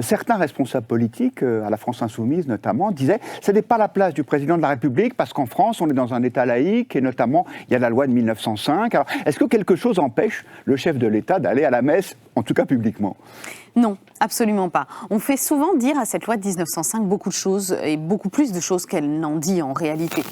certains responsables politiques, à la France Insoumise notamment, disaient « ce n'est pas la place du président de la République parce qu'en France, on est dans un État laïque et notamment, il y a la loi de 1905 ». Alors, est-ce que quelque chose empêche le chef de l'État d'aller à la messe, en tout cas publiquement ? Non, absolument pas. On fait souvent dire à cette loi de 1905 beaucoup de choses et beaucoup plus de choses qu'elle n'en dit en réalité.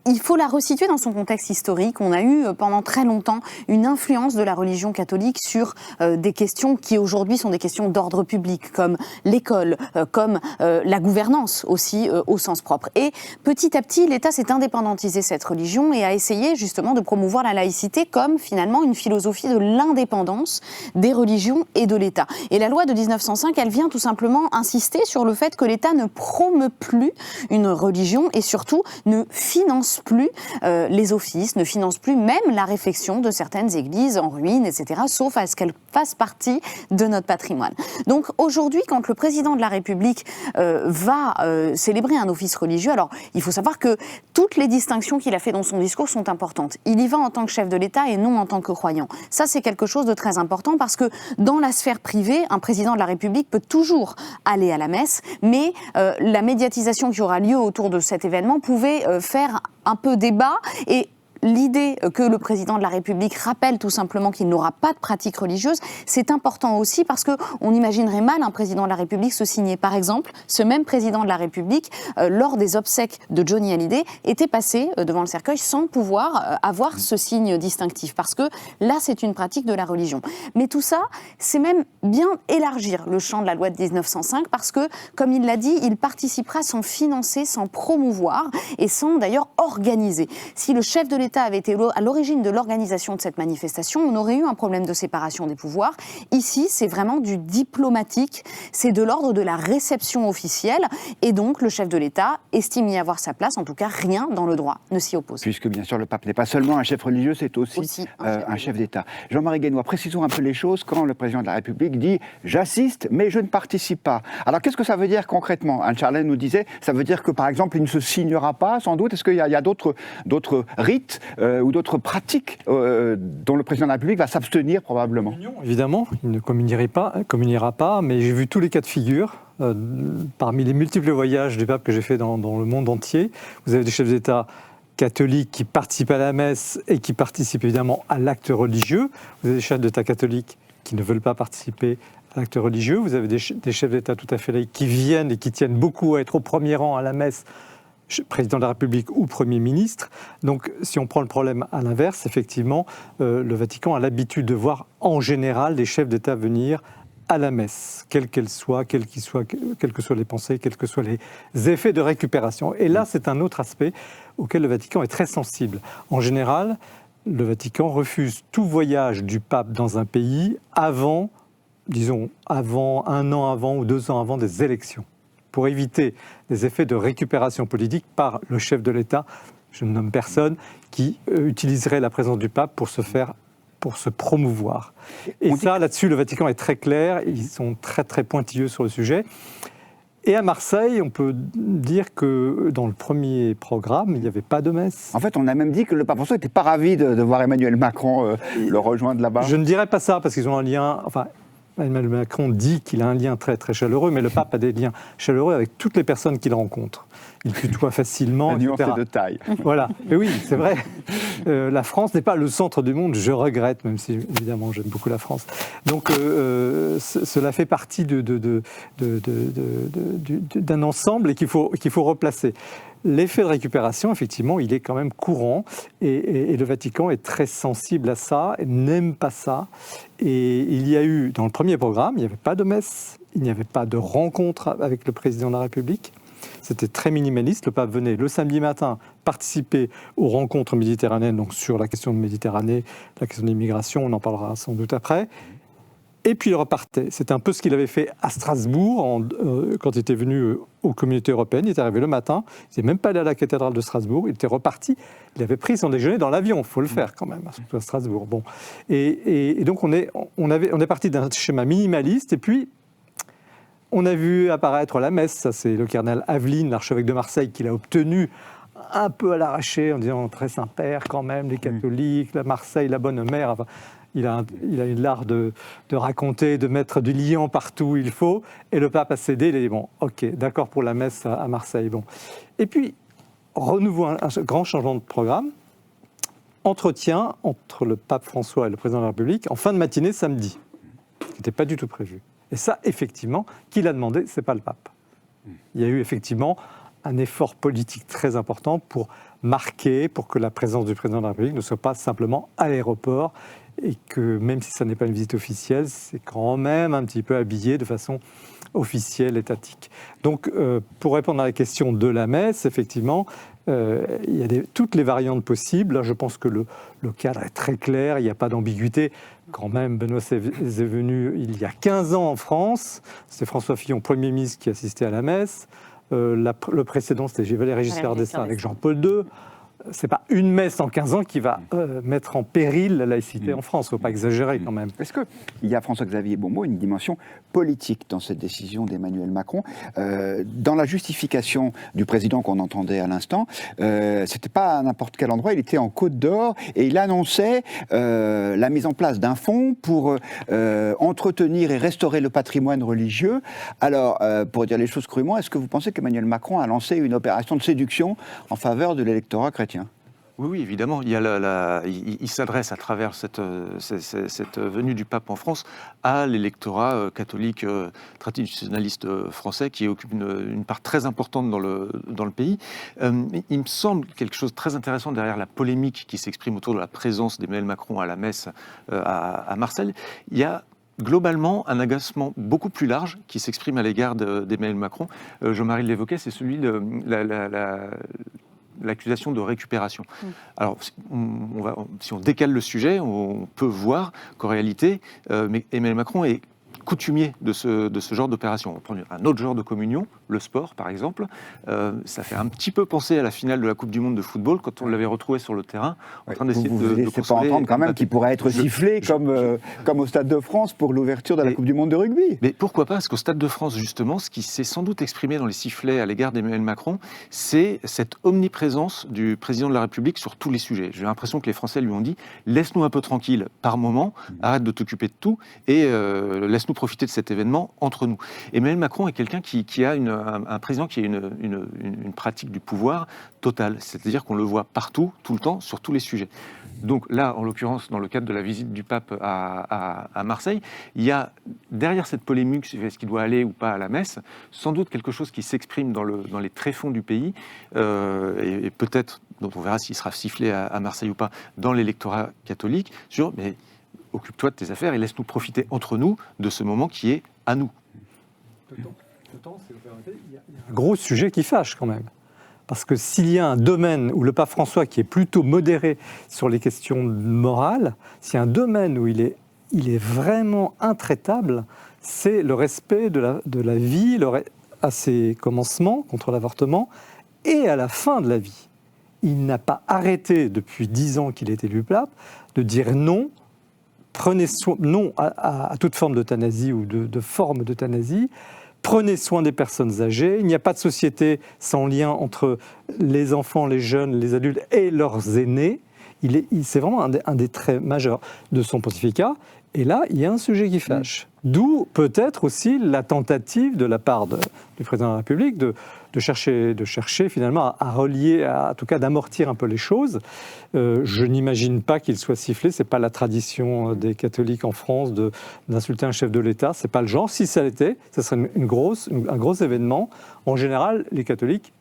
Il faut la resituer dans son contexte historique. On a eu pendant très longtemps une influence de la religion catholique sur des questions qui aujourd'hui sont des questions d'ordre public, comme l'école, comme la gouvernance aussi au sens propre. Et petit à petit, l'État s'est indépendantisé cette religion et a essayé justement de promouvoir la laïcité comme finalement une philosophie de l'indépendance des religions et de l'État. Et la loi de 1905, elle vient tout simplement insister sur le fait que l'État ne promeut plus une religion et surtout ne finance plus les offices, ne finance plus même la réfection de certaines églises en ruine, etc., sauf à ce qu'elles fassent partie de notre patrimoine. Donc aujourd'hui, quand le président de la République va célébrer un office religieux, alors il faut savoir que toutes les distinctions qu'il a fait dans son discours sont importantes. Il y va en tant que chef de l'État et non en tant que croyant. Ça, c'est quelque chose de très important parce que dans la sphère privée, un président de la République peut toujours aller à la messe, mais la médiatisation qui aura lieu autour de cet événement pouvait faire un peu débat et l'idée que le président de la République rappelle tout simplement qu'il n'aura pas de pratique religieuse, c'est important aussi parce qu'on imaginerait mal un président de la République se signer. Par exemple, ce même président de la République, lors des obsèques de Johnny Hallyday, était passé devant le cercueil sans pouvoir avoir ce signe distinctif parce que là, c'est une pratique de la religion. Mais tout ça, c'est même bien élargir le champ de la loi de 1905 parce que, comme il l'a dit, il participera sans financer, sans promouvoir et sans d'ailleurs organiser. Si le chef de l'État avait été à l'origine de l'organisation de cette manifestation, on aurait eu un problème de séparation des pouvoirs. Ici, c'est vraiment du diplomatique, c'est de l'ordre de la réception officielle, et donc le chef de l'État estime y avoir sa place, en tout cas rien dans le droit ne s'y oppose. Puisque bien sûr le pape n'est pas seulement un chef religieux, c'est aussi un chef d'État. Jean-Marie Guénois, précisons un peu les choses quand le président de la République dit « j'assiste, mais je ne participe pas ». Alors qu'est-ce que ça veut dire concrètement ? Anne Charlet nous disait, ça veut dire que par exemple il ne se signera pas sans doute. Est-ce qu'il y a d'autres rites ou d'autres pratiques dont le président de la République va s'abstenir probablement? Évidemment, il ne communiera pas, mais j'ai vu tous les cas de figure. Parmi les multiples voyages du pape que j'ai fait dans le monde entier, vous avez des chefs d'État catholiques qui participent à la messe et qui participent évidemment à l'acte religieux. Vous avez des chefs d'État catholiques qui ne veulent pas participer à l'acte religieux. Vous avez des chefs d'État tout à fait laïcs qui viennent et qui tiennent beaucoup à être au premier rang à la messe, président de la République ou Premier ministre. Donc, si on prend le problème à l'inverse, effectivement, le Vatican a l'habitude de voir en général les chefs d'État venir à la messe, quelle que soient les pensées, quels que soient les effets de récupération. Et là, c'est un autre aspect auquel le Vatican est très sensible. En général, le Vatican refuse tout voyage du pape dans un pays avant, un an avant ou 2 ans avant des élections, pour éviter des effets de récupération politique par le chef de l'État, je ne nomme personne, qui utiliserait la présence du pape pour se promouvoir. Et ça, là-dessus, le Vatican est très clair, ils sont très très pointilleux sur le sujet. Et à Marseille, on peut dire que dans le premier programme, il n'y avait pas de messe. En fait, on a même dit que le pape François n'était pas ravi de voir Emmanuel Macron le rejoindre là-bas. Je ne dirais pas ça, parce qu'ils ont un lien... Emmanuel Macron dit qu'il a un lien très très chaleureux, mais le pape a des liens chaleureux avec toutes les personnes qu'il rencontre. Il tutoie facilement, la nuance est de taille. Voilà, mais oui, c'est vrai. La France n'est pas le centre du monde, je regrette, même si évidemment j'aime beaucoup la France. Donc cela fait partie d'un ensemble et qu'il faut replacer. L'effet de récupération, effectivement, il est quand même courant et le Vatican est très sensible à ça, n'aime pas ça. Et il y a eu, dans le premier programme, il n'y avait pas de messe, il n'y avait pas de rencontre avec le président de la République. C'était très minimaliste. Le pape venait le samedi matin participer aux rencontres méditerranéennes, donc sur la question de Méditerranée, la question de l'immigration, on en parlera sans doute après. Et puis il repartait. C'est un peu ce qu'il avait fait à Strasbourg quand il était venu aux communautés européennes. Il est arrivé le matin, il n'était même pas allé à la cathédrale de Strasbourg, il était reparti. Il avait pris son déjeuner dans l'avion, il faut le faire quand même, surtout à Strasbourg. Bon. Et donc on est parti d'un schéma minimaliste, et puis on a vu apparaître la messe. Ça, c'est le cardinal Aveline, l'archevêque de Marseille, qui l'a obtenu un peu à l'arraché, en disant « Très Saint-Père quand même, les catholiques, la Marseille, la bonne mère ». Enfin, il a eu l'art de raconter, de mettre du liant partout où il faut, et le pape a cédé, il a dit bon, ok, d'accord pour la messe à Marseille. Bon. Et puis, renouveau, un grand changement de programme, entretien entre le pape François et le président de la République en fin de matinée samedi, ce qui n'était pas du tout prévu. Et ça, effectivement, qui l'a demandé, ce n'est pas le pape. Il y a eu effectivement un effort politique très important pour marquer, pour que la présence du président de la République ne soit pas simplement à l'aéroport et que même si ça n'est pas une visite officielle, c'est quand même un petit peu habillé de façon officielle, étatique. Donc, pour répondre à la question de la messe, effectivement, il y a toutes les variantes possibles. Là, je pense que le cadre est très clair, il n'y a pas d'ambiguïté. Quand même, Benoît est venu il y a 15 ans en France. C'est François Fillon, Premier ministre, qui assistait à la messe. Le précédent, c'était Valéry Giscard d'Estaing avec Jean-Paul II. Ce n'est pas une messe en 15 ans qui va mettre en péril la laïcité en France. Il ne faut pas exagérer quand même. Est-ce qu'il y a, François-Xavier Beaumont, une dimension politique dans cette décision d'Emmanuel Macron? Dans la justification du président qu'on entendait à l'instant, ce n'était pas à n'importe quel endroit, il était en Côte d'Or et il annonçait la mise en place d'un fonds pour entretenir et restaurer le patrimoine religieux. Alors, pour dire les choses crûment, est-ce que vous pensez qu'Emmanuel Macron a lancé une opération de séduction en faveur de l'électorat chrétien? Oui, évidemment. Il s'adresse à travers cette venue du pape en France à l'électorat catholique traditionnaliste français qui occupe une part très importante dans le pays. Il me semble quelque chose de très intéressant derrière la polémique qui s'exprime autour de la présence d'Emmanuel Macron à la messe à Marseille. Il y a globalement un agacement beaucoup plus large qui s'exprime à l'égard d'Emmanuel Macron. Jean-Marie l'évoquait, c'est celui de l'accusation de récupération. Alors, si on décale le sujet, on peut voir qu'en réalité, Emmanuel Macron est coutumier de ce genre d'opération. On va prendre un autre genre de communion, le sport par exemple. Ça fait un petit peu penser à la finale de la Coupe du Monde de football, quand on l'avait retrouvé sur le terrain, en train d'essayer de laissez pas entendre quand même qu'il pourrait être sifflé comme au Stade de France pour l'ouverture de la Coupe du Monde de rugby. Mais pourquoi pas? Parce qu'au Stade de France, justement, ce qui s'est sans doute exprimé dans les sifflets à l'égard d'Emmanuel Macron, c'est cette omniprésence du président de la République sur tous les sujets. J'ai l'impression que les Français lui ont dit « laisse-nous un peu tranquille par moment, arrête de t'occuper de tout et laisse-nous profiter de cet événement entre nous ». Emmanuel Macron est quelqu'un qui a un président qui a une pratique du pouvoir totale, c'est-à-dire qu'on le voit partout, tout le temps, sur tous les sujets. Donc là, en l'occurrence, dans le cadre de la visite du pape à Marseille, il y a derrière cette polémique, est-ce qu'il doit aller ou pas à la messe, sans doute quelque chose qui s'exprime dans les tréfonds du pays, et peut-être, dont on verra s'il sera sifflé à Marseille ou pas, dans l'électorat catholique, sur mais occupe-toi de tes affaires et laisse-nous profiter entre nous de ce moment qui est à nous. Il y a un gros sujet qui fâche quand même. Parce que s'il y a un domaine où le pape François, qui est plutôt modéré sur les questions morales, s'il y a un domaine où il est vraiment intraitable, c'est le respect de la vie à ses commencements contre l'avortement et à la fin de la vie. Il n'a pas arrêté depuis 10 ans qu'il est élu pape de dire non, prenez soin, non à toute forme d'euthanasie ou de forme d'euthanasie. Prenez soin des personnes âgées. Il n'y a pas de société sans lien entre les enfants, les jeunes, les adultes et leurs aînés. C'est vraiment un des traits majeurs de son pontificat. Et là, il y a un sujet qui fâche. D'où peut-être aussi la tentative de la part du président de la République de chercher finalement à relier, en tout cas d'amortir un peu les choses. Je n'imagine pas qu'il soit sifflé. C'est pas la tradition des catholiques en France d'insulter un chef de l'État. C'est pas le genre. Si ça l'était, ça serait un gros événement. En général, les catholiques,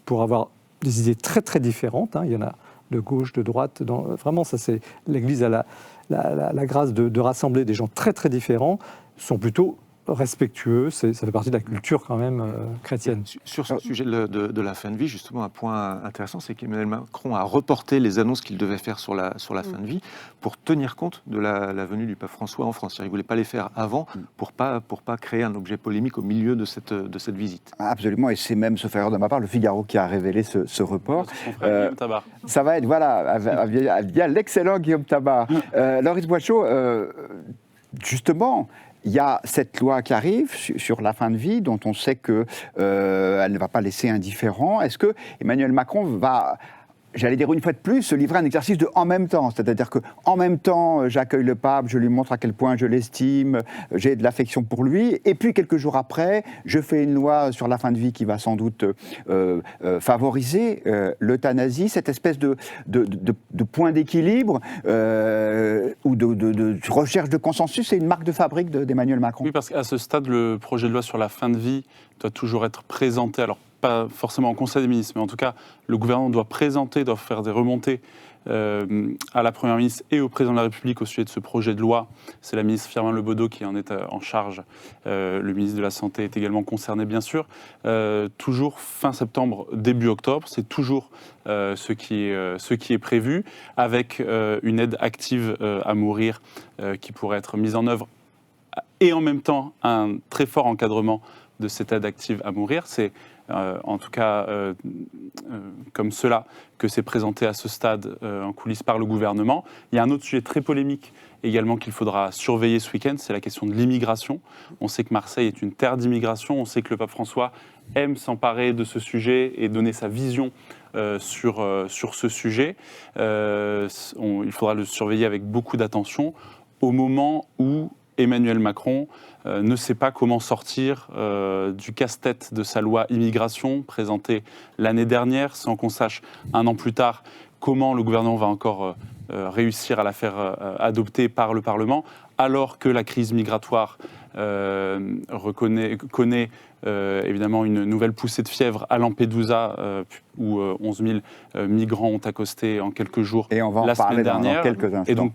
pour avoir des idées très très différentes, il y en a de gauche, de droite, vraiment ça c'est l'Église a la grâce de rassembler des gens très très différents, sont plutôt respectueux, ça fait partie de la culture quand même chrétienne. Sur ce sujet de la fin de vie, justement, un point intéressant, c'est qu'Emmanuel Macron a reporté les annonces qu'il devait faire sur la fin de vie pour tenir compte de la venue du pape François en France. Il ne voulait pas les faire avant pour pas créer un objet polémique au milieu de cette visite. Absolument, et c'est même, sauf erreur de ma part, le Figaro qui a révélé ce report. Guillaume Tabar. Ça va être, voilà, via l'excellent Guillaume Tabar. Loris Boischaud, justement, il y a cette loi qui arrive sur la fin de vie, dont on sait qu'elle ne va pas laisser indifférent. Est-ce que Emmanuel Macron va j'allais dire une fois de plus, se livrer à un exercice de en même temps. C'est-à-dire qu'en même temps, j'accueille le pape, je lui montre à quel point je l'estime, j'ai de l'affection pour lui, et puis quelques jours après, je fais une loi sur la fin de vie qui va sans doute favoriser l'euthanasie, cette espèce de point d'équilibre ou de recherche de consensus, c'est une marque de fabrique d'Emmanuel Macron. Oui, parce qu'à ce stade, le projet de loi sur la fin de vie doit toujours être présenté, alors pas forcément au Conseil des ministres, mais en tout cas, le gouvernement doit faire des remontées à la Première ministre et au Président de la République au sujet de ce projet de loi. C'est la ministre Firmin Lebaudot qui en est en charge. Le ministre de la Santé est également concerné, bien sûr. Toujours fin septembre, début octobre, c'est toujours ce qui est prévu, avec une aide active à mourir qui pourrait être mise en œuvre, et en même temps un très fort encadrement de cette aide active à mourir. C'est en tout cas comme cela que c'est présenté à ce stade en coulisses par le gouvernement. Il y a un autre sujet très polémique également qu'il faudra surveiller ce week-end, c'est la question de l'immigration. On sait que Marseille est une terre d'immigration, on sait que le pape François aime s'emparer de ce sujet et donner sa vision sur ce sujet. Il faudra le surveiller avec beaucoup d'attention au moment où Emmanuel Macron ne sait pas comment sortir du casse-tête de sa loi immigration présentée l'année dernière, sans qu'on sache un an plus tard comment le gouvernement va encore réussir à la faire adopter par le Parlement, alors que la crise migratoire connaît évidemment une nouvelle poussée de fièvre à Lampedusa, où 11 000 migrants ont accosté en quelques jours la semaine dernière. Dans quelques instants. Et donc,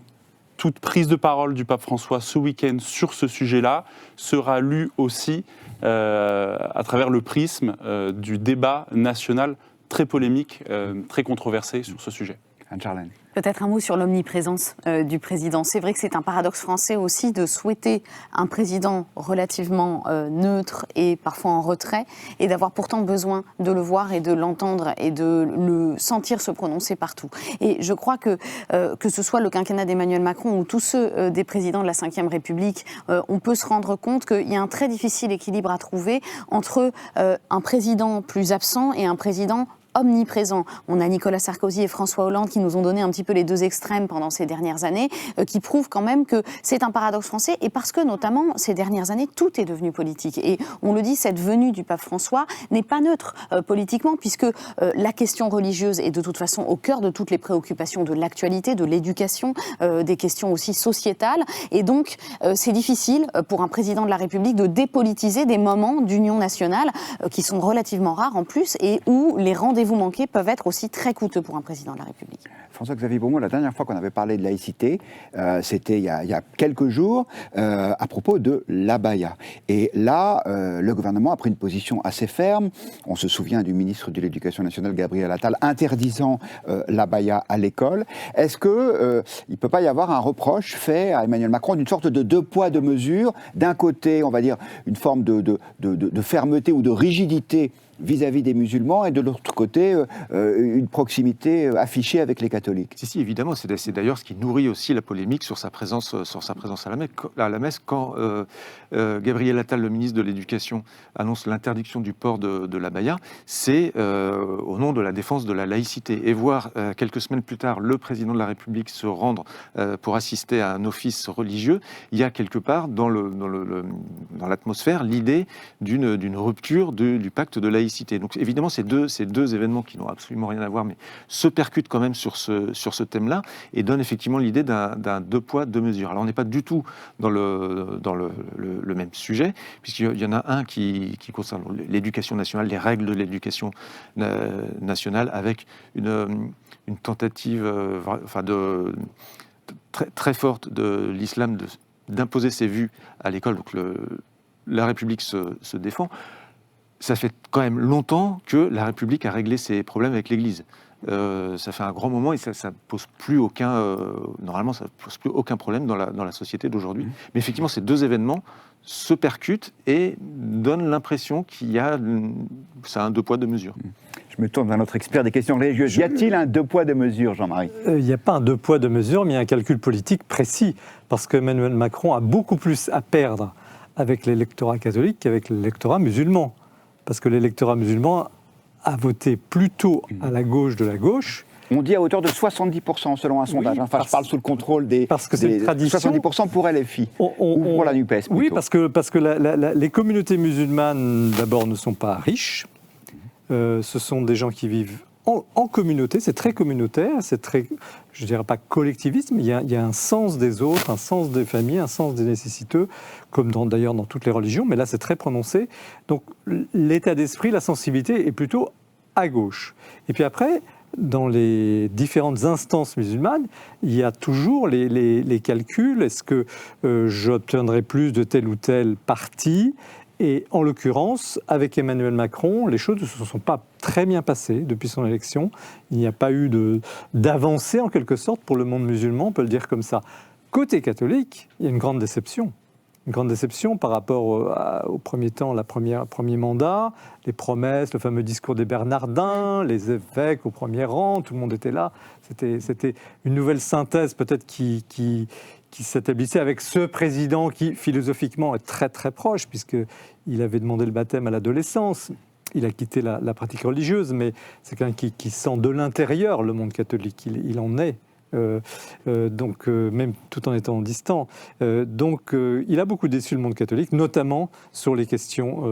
toute prise de parole du pape François ce week-end sur ce sujet-là sera lue aussi à travers le prisme du débat national très polémique, très controversé sur ce sujet. Anne-Charlène. Peut-être un mot sur l'omniprésence du président. C'est vrai que c'est un paradoxe français aussi de souhaiter un président relativement neutre et parfois en retrait, et d'avoir pourtant besoin de le voir et de l'entendre et de le sentir se prononcer partout. Et je crois que ce soit le quinquennat d'Emmanuel Macron ou tous ceux des présidents de la Ve République, on peut se rendre compte qu'il y a un très difficile équilibre à trouver entre un président plus absent et un président omniprésent. On a Nicolas Sarkozy et François Hollande qui nous ont donné un petit peu les deux extrêmes pendant ces dernières années, qui prouvent quand même que c'est un paradoxe français, et parce que notamment ces dernières années, tout est devenu politique. Et on le dit, cette venue du pape François n'est pas neutre politiquement, puisque la question religieuse est de toute façon au cœur de toutes les préoccupations de l'actualité, de l'éducation, des questions aussi sociétales. Et donc, c'est difficile pour un président de la République de dépolitiser des moments d'union nationale qui sont relativement rares en plus, et où les rendez-vous manqués peuvent être aussi très coûteux pour un président de la République. François-Xavier Beaumont, la dernière fois qu'on avait parlé de laïcité, c'était il y a quelques jours, à propos de l'abaya. Et là, le gouvernement a pris une position assez ferme. On se souvient du ministre de l'Éducation nationale, Gabriel Attal, interdisant l'abaya à l'école. Est-ce qu'il ne peut pas y avoir un reproche fait à Emmanuel Macron d'une sorte de deux poids, deux mesures? D'un côté, on va dire, une forme de fermeté ou de rigidité vis-à-vis des musulmans, et de l'autre côté, une proximité affichée avec les catholiques. Si, évidemment, c'est d'ailleurs ce qui nourrit aussi la polémique sur sa présence à la messe, quand Gabriel Attal, le ministre de l'Éducation, annonce l'interdiction du port de l'abaya, c'est au nom de la défense de la laïcité. Et voir quelques semaines plus tard le président de la République se rendre pour assister à un office religieux, il y a quelque part dans l'atmosphère l'idée d'une rupture du pacte de laïcité. Donc évidemment, ces deux événements qui n'ont absolument rien à voir, mais se percutent quand même sur ce thème-là, et donnent effectivement l'idée d'un deux poids, deux mesures. Alors on n'est pas du tout dans le même sujet, puisqu'il y en a un qui concerne l'éducation nationale, les règles de l'éducation nationale, avec une tentative très, très forte de l'islam d'imposer ses vues à l'école. Donc la République se défend. Ça fait quand même longtemps que la République a réglé ses problèmes avec l'Église. Ça fait un grand moment, et ça pose plus normalement, ça pose plus aucun problème dans la société d'aujourd'hui. Mais effectivement, ces deux événements se percutent et donnent l'impression ça a un deux poids, deux mesures. Je me tourne vers notre expert des questions religieuses. Y a-t-il un deux poids, deux mesures, Jean-Marie ? Il n'y a pas un deux poids, deux mesures, mais il y a un calcul politique précis, parce que Emmanuel Macron a beaucoup plus à perdre avec l'électorat catholique qu'avec l'électorat musulman. Parce que l'électorat musulman a voté plutôt à la gauche de la gauche, On dit à hauteur de 70% selon un sondage. Enfin, je parle sous le contrôle des... Parce que c'est une tradition. 70% pour LFI, ou pour la NUPES plutôt. Oui, parce que les communautés musulmanes, d'abord, ne sont pas riches. Ce sont des gens qui vivent en communauté, c'est très communautaire, c'est très, je ne dirais pas collectiviste, mais il y a un sens des autres, un sens des familles, un sens des nécessiteux, comme d'ailleurs dans toutes les religions, mais là c'est très prononcé. Donc l'état d'esprit, la sensibilité est plutôt à gauche. Et puis après, dans les différentes instances musulmanes, il y a toujours les calculs, est-ce que j'obtiendrai plus de tel ou tel parti ? Et en l'occurrence, avec Emmanuel Macron, les choses ne se sont pas très bien passées depuis son élection. Il n'y a pas eu d'avancée, en quelque sorte, pour le monde musulman, on peut le dire comme ça. Côté catholique, il y a une grande déception. Une grande déception par rapport au premier temps, premier mandat, les promesses, le fameux discours des Bernardins, les évêques au premier rang, tout le monde était là. C'était une nouvelle synthèse peut-être qui s'établissait avec ce président qui, philosophiquement, est très très proche, puisqu'il avait demandé le baptême à l'adolescence. Il a quitté la pratique religieuse, mais c'est quelqu'un qui sent de l'intérieur le monde catholique. Il en est. Même tout en étant distant. Il a beaucoup déçu le monde catholique, notamment sur les questions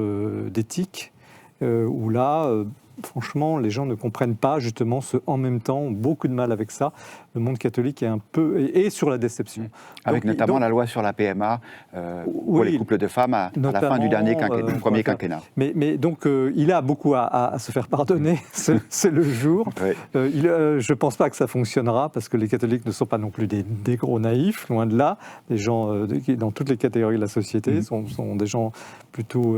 d'éthique, où là, franchement, les gens ne comprennent pas justement ce en même temps, ont beaucoup de mal avec ça. Le monde catholique est un peu et sur la déception. Avec notamment la loi sur la PMA pour les couples de femmes à la fin du premier quinquennat. Mais donc il a beaucoup à se faire pardonner, c'est le jour. Oui. Je ne pense pas que ça fonctionnera parce que les catholiques ne sont pas non plus des gros naïfs, loin de là. Les gens dans toutes les catégories de la société sont des gens plutôt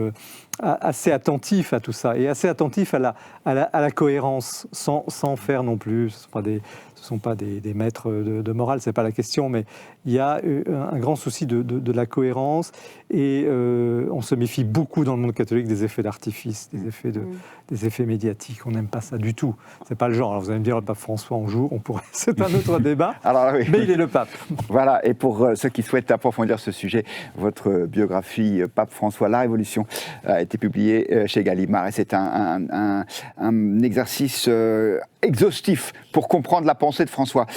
assez attentifs à tout ça et assez attentifs à la cohérence sans faire non plus. Ce ne sont pas des maîtres de morale, ce n'est pas la question, mais il y a un grand souci de la cohérence et on se méfie beaucoup dans le monde catholique des effets d'artifice, des effets médiatiques. On n'aime pas ça du tout. Ce n'est pas le genre. Alors vous allez me dire, le pape François en joue, c'est un autre débat, mais il est le pape. Voilà, et pour ceux qui souhaitent approfondir ce sujet, votre biographie Pape François, La Révolution, a été publiée chez Gallimard et c'est un exercice exhaustif pour comprendre la pensée de François.